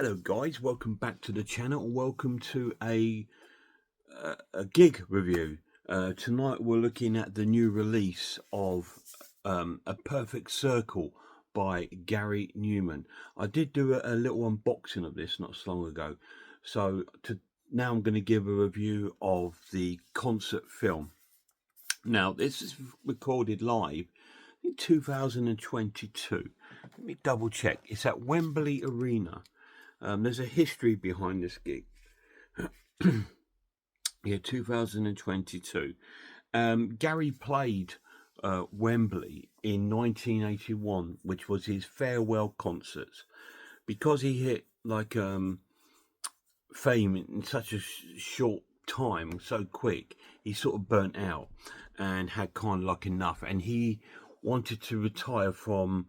Hello guys, welcome back to the channel. Welcome to a gig review. Tonight we're looking at the new release of A Perfect Circle by Gary Numan. I did do a little unboxing of this not so long ago, so now I'm going to give a review of the concert film. Now this is recorded live in 2022. Let me double check. It's at Wembley Arena. There's a history behind this gig. Yeah, 2022. Gary played Wembley in 1981, which was his farewell concerts. Because he hit like fame in such a short time, so quick, he sort of burnt out and had kind of like enough, and he wanted to retire from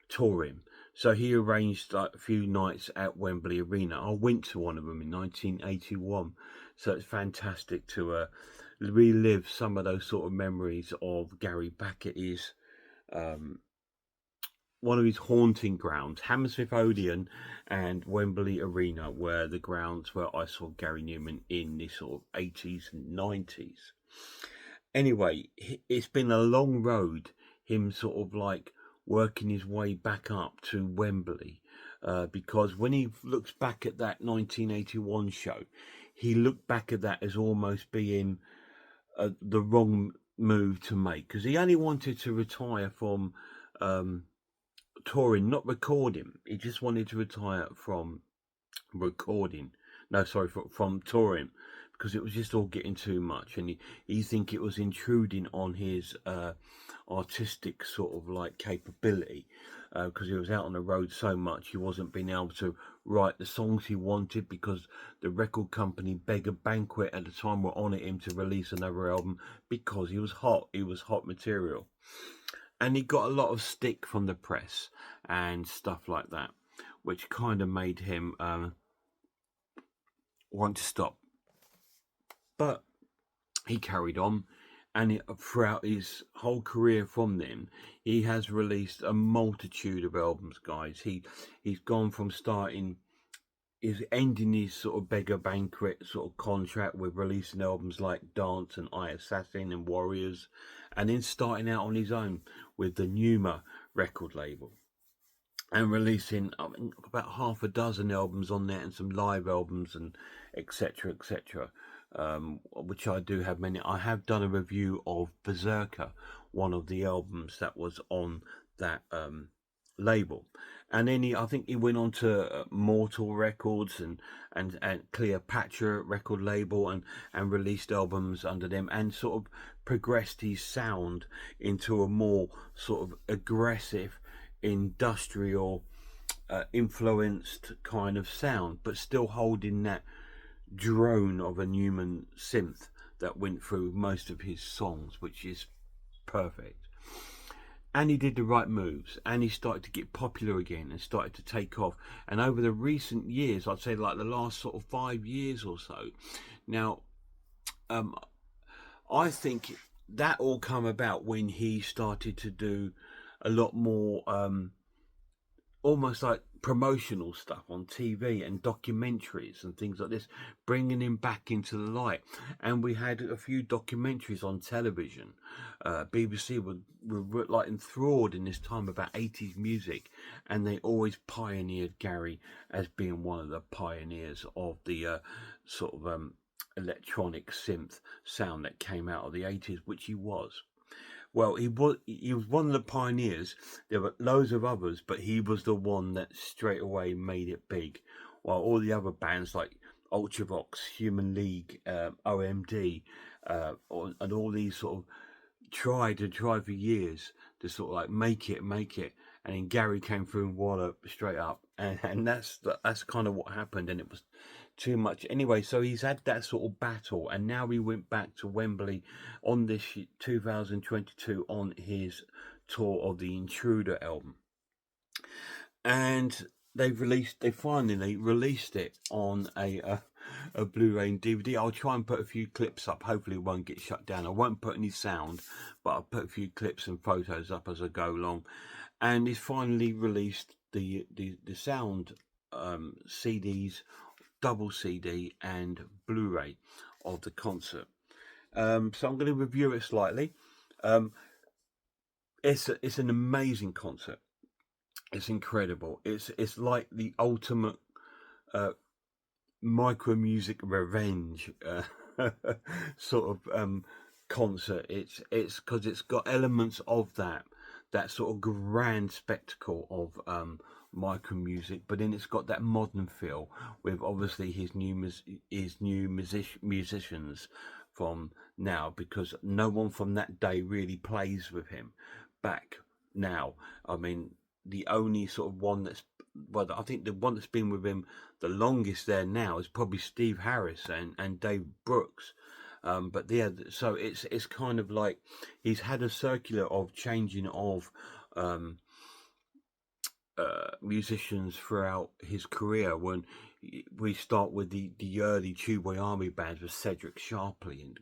touring. So he arranged like a few nights at Wembley Arena. I went to one of them in 1981. So it's fantastic to relive some of those sort of memories of Gary back at his one of his haunting grounds. Hammersmith Odeon and Wembley Arena were the grounds where I saw Gary Numan in the sort of 80s and 90s. Anyway, it's been a long road, him sort of like working his way back up to Wembley, because when he looks back at that 1981 show, he looked back at that as almost being the wrong move to make, because he only wanted to retire from touring, not recording. He just wanted to retire from recording. No, sorry, from touring, because it was just all getting too much, and he think it was intruding on his artistic sort of like capability, because he was out on the road so much, he wasn't being able to write the songs he wanted, because the record company Beggar Banquet at the time were on him to release another album, because he was hot material. And he got a lot of stick from the press and stuff like that, which kind of made him want to stop. But he carried on, and throughout his whole career from then, he has released a multitude of albums, guys. He's gone from is ending his sort of Beggar Banquet sort of contract with releasing albums like Dance and I Assassin and Warriors, and then starting out on his own with the Numan record label and releasing about half a dozen albums on there and some live albums and etc, which I do have many. I have done a review of Berserker, one of the albums that was on that label. And then I think he went on to Mortal Records and Cleopatra record label and released albums under them, and sort of progressed his sound into a more sort of aggressive, industrial influenced kind of sound, but still holding that drone of a Numan synth that went through most of his songs, which is perfect. And he did the right moves, and he started to get popular again and started to take off. And over the recent years, I'd say like the last sort of 5 years or so now, I think that all come about when he started to do a lot more almost like promotional stuff on TV and documentaries and things like this, bringing him back into the light. And we had a few documentaries on television. BBC were like enthralled in this time about 80s music, and they always pioneered Gary as being one of the pioneers of the sort of electronic synth sound that came out of the 80s, which he was. Well, he was one of the pioneers. There were loads of others, but he was the one that straight away made it big. While all the other bands like Ultravox, Human League, OMD, and all these sort of tried for years to sort of like make it, and then Gary came through and wallop straight up, and that's kind of what happened, and it was too much anyway. So he's had that sort of battle, and now he went back to Wembley on this 2022 on his tour of the Intruder album, and they finally released it on a Blu-ray and DVD. I'll try and put a few clips up. Hopefully it won't get shut down. I won't put any sound, but I'll put a few clips and photos up as I go along. And he's finally released the sound CDs, double CD and Blu-ray of the concert. So I'm going to review it slightly. It's an amazing concert. It's incredible. It's like the ultimate micro music revenge sort of concert. It's because it's got elements of that sort of grand spectacle of micro music, but then it's got that modern feel with obviously his new musicians from now, because no one from that day really plays with him back now. I mean, the only sort of one that's, well, I think the one that's been with him the longest there now is probably Steve Harris and Dave Brooks. But yeah, so it's kind of like he's had a circular of changing of musicians throughout his career. When we start with the early Tubeway Army bands with Cedric Sharpley and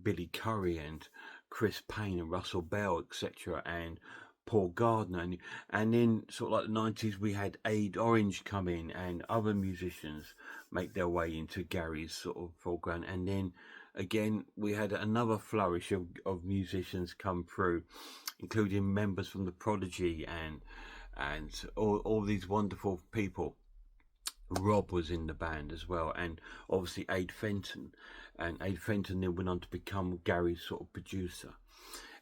Billy Currie and Chris Payne and Russell Bell, etc., and Paul Gardner, and then sort of like the 90s we had Aid Orange come in and other musicians make their way into Gary's sort of foreground, and then again we had another flourish of musicians come through, including members from the Prodigy and all these wonderful people. Rob was in the band as well, and obviously Aid Fenton, and Aid Fenton then went on to become Gary's sort of producer.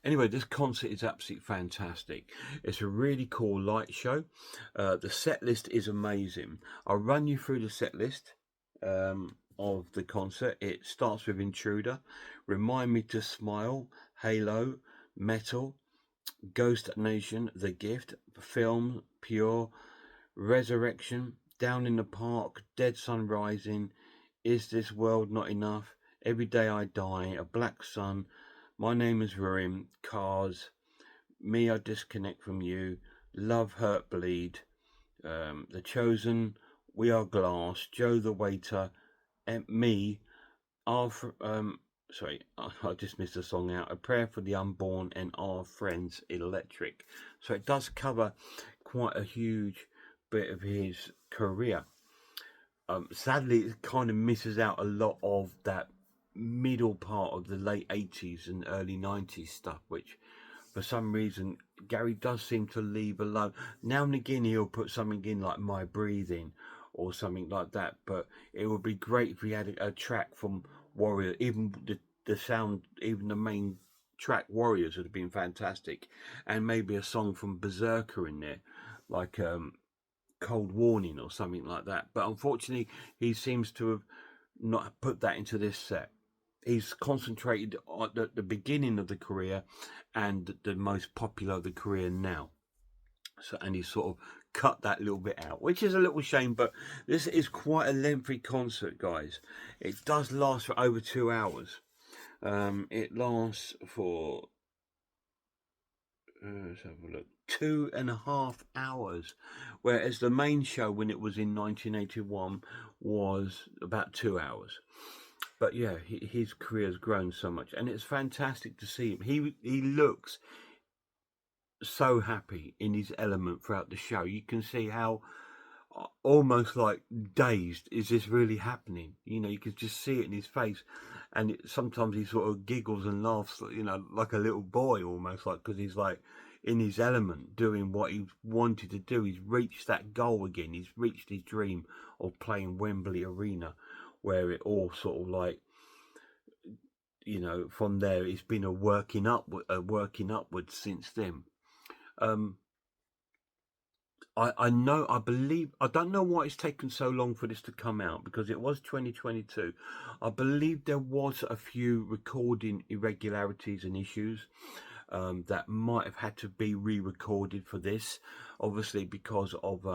Anyway, this concert is absolutely fantastic. It's a really cool light show. The set list is amazing. I'll run you through the set list of the concert. It starts with Intruder, Remind Me to Smile, Halo, Metal, Ghost Nation, The Gift, Film, Pure, Resurrection, Down in the Park, Dead Sun Rising, Is This World Not Enough, Every Day I Die, A Black Sun, My Name is Ruin, Cars, Me I Disconnect From You, Love, Hurt, Bleed, The Chosen, We Are Glass, Joe the Waiter, Me, Our sorry, I just missed a song out, A Prayer for the Unborn, and Our Friends Electric. So it does cover quite a huge bit of his career. Sadly, it kind of misses out a lot of that middle part of the late 80s and early 90s stuff, which for some reason Gary does seem to leave alone. Now and again he'll put something in like My Breathing or something like that, but it would be great if he had a track from Warrior, even the sound, even the main track Warriors would have been fantastic, and maybe a song from Berserker in there, like Cold Warning or something like that. But unfortunately he seems to have not put that into this set. He's concentrated on the beginning of the career and the most popular of the career now. So, and he sort of cut that little bit out, which is a little shame, but this is quite a lengthy concert, guys. It does last for over 2 hours. It lasts for, let's have a look, 2.5 hours, whereas the main show when it was in 1981 was about 2 hours. But yeah, his career's grown so much, and it's fantastic to see him. He looks so happy in his element throughout the show. You can see how almost like dazed, is this really happening? You know, you can just see it in his face, and sometimes he sort of giggles and laughs, you know, like a little boy almost, like, because he's like in his element doing what he wanted to do. He's reached that goal again. He's reached his dream of playing Wembley Arena, where it all sort of like, you know, from there it's been a working upwards since then. I know, I believe, I don't know why it's taken so long for this to come out, because it was 2022. I believe there was a few recording irregularities and issues that might have had to be re-recorded for this, obviously because of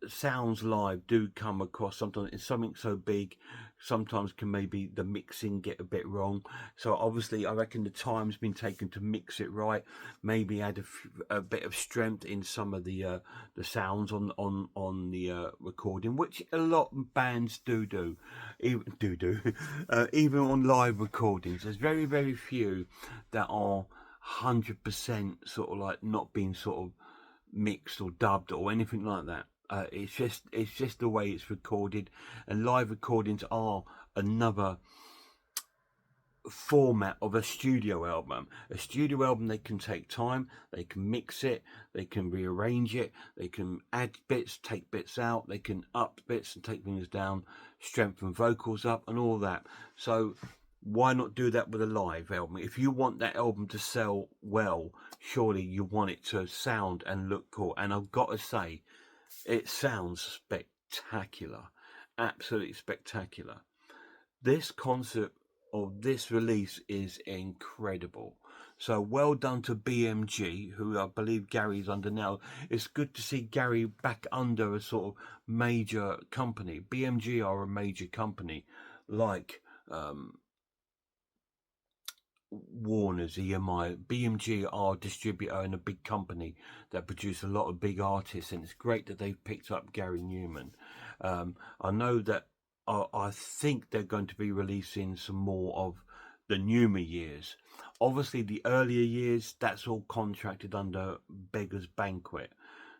sounds live do come across sometimes. It's something so big, sometimes can maybe the mixing get a bit wrong. So obviously I reckon the time's been taken to mix it right, maybe add a bit of strength in some of the sounds on the recording, which a lot of bands do even on live recordings. There's very few that are 100% sort of like not being sort of mixed or dubbed or anything like that. It's just the way it's recorded, and live recordings are another format of a studio album. A studio album, they can take time, they can mix it, they can rearrange it, they can add bits, take bits out, they can up bits and take things down, strengthen vocals up and all that. So why not do that with a live album? If you want that album to sell well, surely you want it to sound and look cool. And I've got to say, it sounds spectacular, absolutely spectacular. This concert or this release is incredible. So well done to BMG, who I believe Gary's under now. It's good to see Gary back under a sort of major company. BMG are a major company, like Warner's, EMI. BMG are a distributor and a big company that produce a lot of big artists, and it's great that they've picked up Gary Numan. I know that I think they're going to be releasing some more of the Numa years. Obviously, the earlier years, that's all contracted under Beggar's Banquet.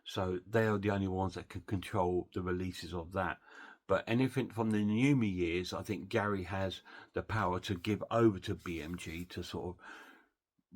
So they are the only ones that can control the releases of that. But anything from the Numa years, I think Gary has the power to give over to BMG to sort of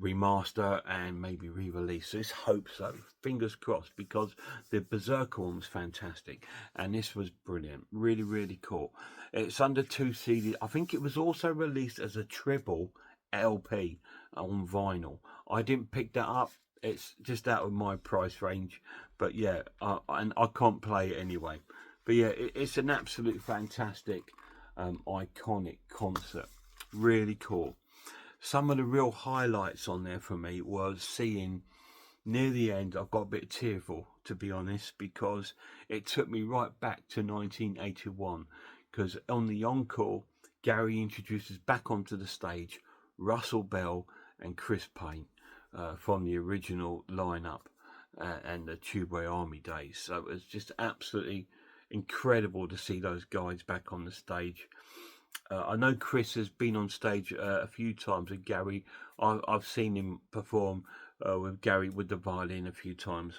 remaster and maybe re-release. So let's hope so. Fingers crossed, because the Berserker one was fantastic and this was brilliant. Really, really cool. It's under 2 CD. I think it was also released as a triple LP on vinyl. I didn't pick that up. It's just out of my price range. But yeah, and I can't play it anyway. But yeah, it's an absolute fantastic, iconic concert. Really cool. Some of the real highlights on there for me was seeing near the end. I've got a bit tearful, to be honest, because it took me right back to 1981. Because on the encore, Gary introduces back onto the stage Russell Bell and Chris Payne from the original lineup and the Tubeway Army days. So it was just absolutely incredible to see those guys back on the stage. I know Chris has been on stage a few times with Gary. I've seen him perform with Gary with the violin a few times,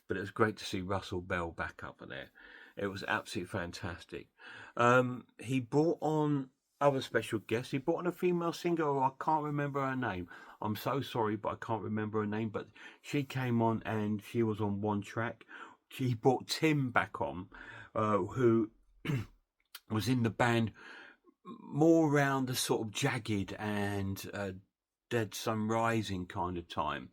but it was great to see Russell Bell back up there. It was absolutely fantastic. He brought on other special guests. He brought on a female singer, or I can't remember her name. I'm so sorry, but I can't remember her name. But she came on and she was on one track. He brought Tim back on, who was in the band more around the sort of Jagged and Dead Sun Rising kind of time.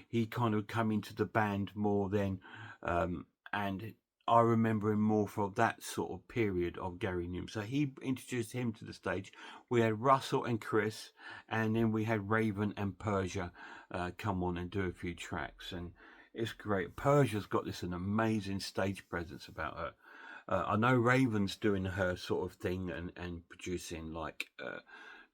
He kind of come into the band more then, and I remember him more for that sort of period of Gary Numan. So he introduced him to the stage. We had Russell and Chris, and then we had Raven and Persia come on and do a few tracks, and it's great. Persia's got an amazing stage presence about her. I know Raven's doing her sort of thing and producing like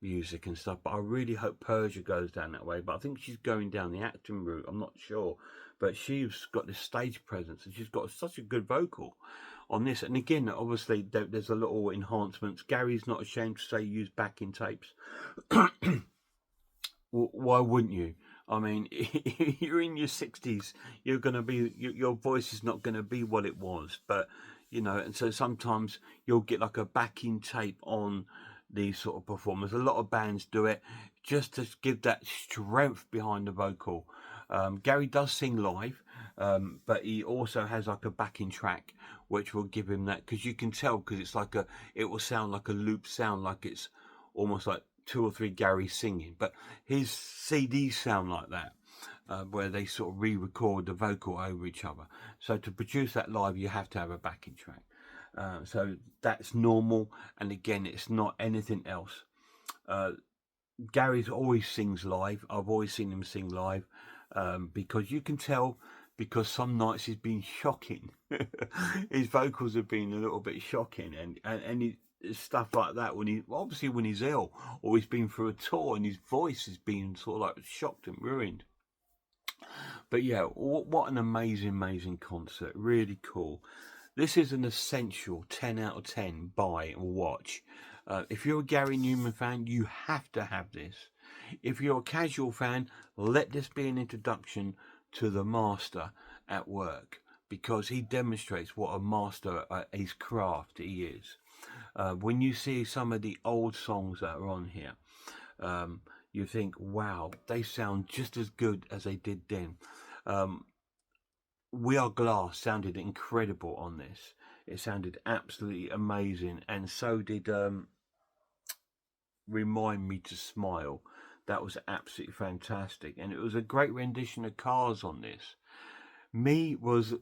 music and stuff, but I really hope Persia goes down that way. But I think she's going down the acting route. I'm not sure, but she's got this stage presence and she's got such a good vocal on this. And again, obviously there's a little enhancements. Gary's not ashamed to say use backing tapes. Why wouldn't you? I mean, you're in your 60s. You're going to be, your voice is not going to be what it was, but you know, and so sometimes you'll get like a backing tape on these sort of performers. A lot of bands do it just to give that strength behind the vocal. Gary does sing live, but he also has like a backing track which will give him that, because you can tell, because it's like it will sound like a loop sound, like it's almost like 2 or 3 Gary singing, but his CDs sound like that. Where they sort of re-record the vocal over each other. So to produce that live, you have to have a backing track. So that's normal, and again, it's not anything else. Gary's always sings live. I've always seen him sing live, because you can tell, because some nights he's been shocking. His vocals have been a little bit shocking, and he, stuff like that when he's ill, or he's been through a tour and his voice has been sort of like shocked and ruined. But yeah, what an amazing concert. Really cool. This is an essential 10 out of 10 buy or watch. If you're a Gary Numan fan, you have to have this. If you're a casual fan, let this be an introduction to the master at work, because he demonstrates what a master at his craft he is. When you see some of the old songs that are on here, you think, wow, they sound just as good as they did then. We Are Glass sounded incredible on this. It sounded absolutely amazing, and so did Remind Me to Smile. That was absolutely fantastic, and it was a great rendition of Cars on this. Me was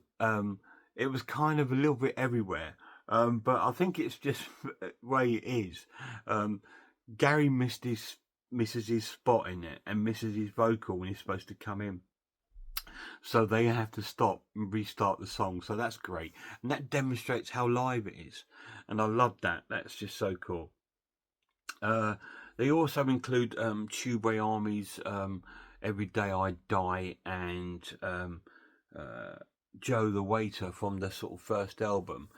it was kind of a little bit everywhere, but I think it's just the way it is. Gary misses his spot in it and misses his vocal when he's supposed to come in, so they have to stop and restart the song. So that's great, and that demonstrates how live it is, and I love that. That's just so cool. They also include Tube Army's Every Day I Die and Joe the Waiter from the sort of first album.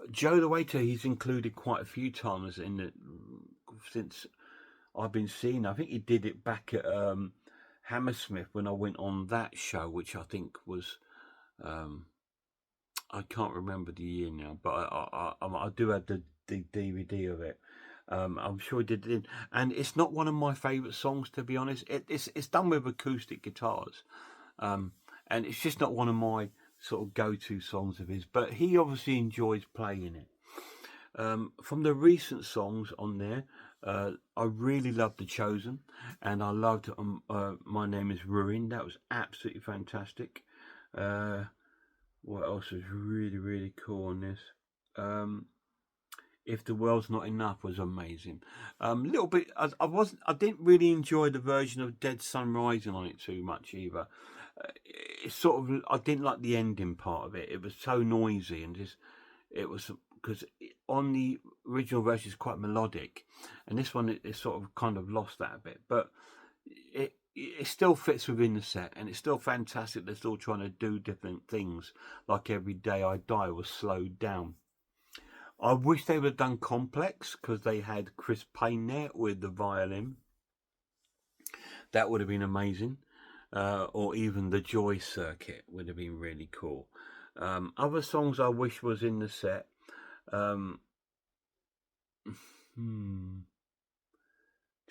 Joe the Waiter he's included quite a few times in the since I've been seeing. I think he did it back at Hammersmith when I went on that show, which I think was I can't remember the year now, but I do have the DVD of it. I'm sure he did it, and it's not one of my favourite songs, to be honest. It's done with acoustic guitars, and it's just not one of my sort of go-to songs of his. But he obviously enjoys playing it. From the recent songs on there, I really loved The Chosen, and I loved My Name Is Ruin. That was absolutely fantastic. What else was really cool on this? If the World's Not Enough was amazing. Little bit. I didn't really enjoy the version of Dead Sun Rising on it too much either. It's sort of. I didn't like the ending part of it. It was so noisy and just. It was because on the original version it's quite melodic, and this one it sort of kind of lost that a bit. But it still fits within the set, and it's still fantastic. They're still trying to do different things. Like Every Day I Die was slowed down. I wish they would have done Complex because they had Chris Payne there with the violin. That would have been amazing. Or even the Joy Circuit would have been really cool. Other songs I wish was in the set. Trying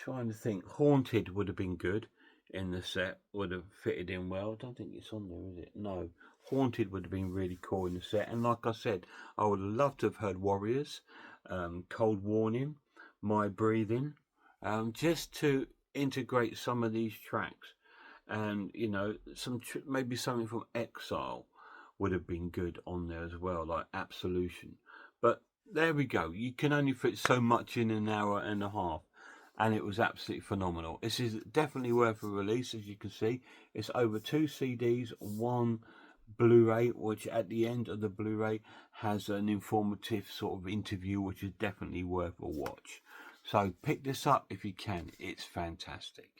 to think. Haunted would have been good in the set. Would have fitted in well. I don't think it's on there, is it? No. Haunted would have been really cool in the set, and like I said, I would have loved to have heard Warriors, Cold Warning, My Breathing, just to integrate some of these tracks, and you know, maybe something from Exile would have been good on there as well, like Absolution. But there we go. You can only fit so much in an hour and a half, and it was absolutely phenomenal. This is definitely worth a release, as you can see. It's over 2 CDs, 1 Blu-ray, which at the end of the Blu-ray has an informative sort of interview, which is definitely worth a watch. So pick this up if you can. It's fantastic.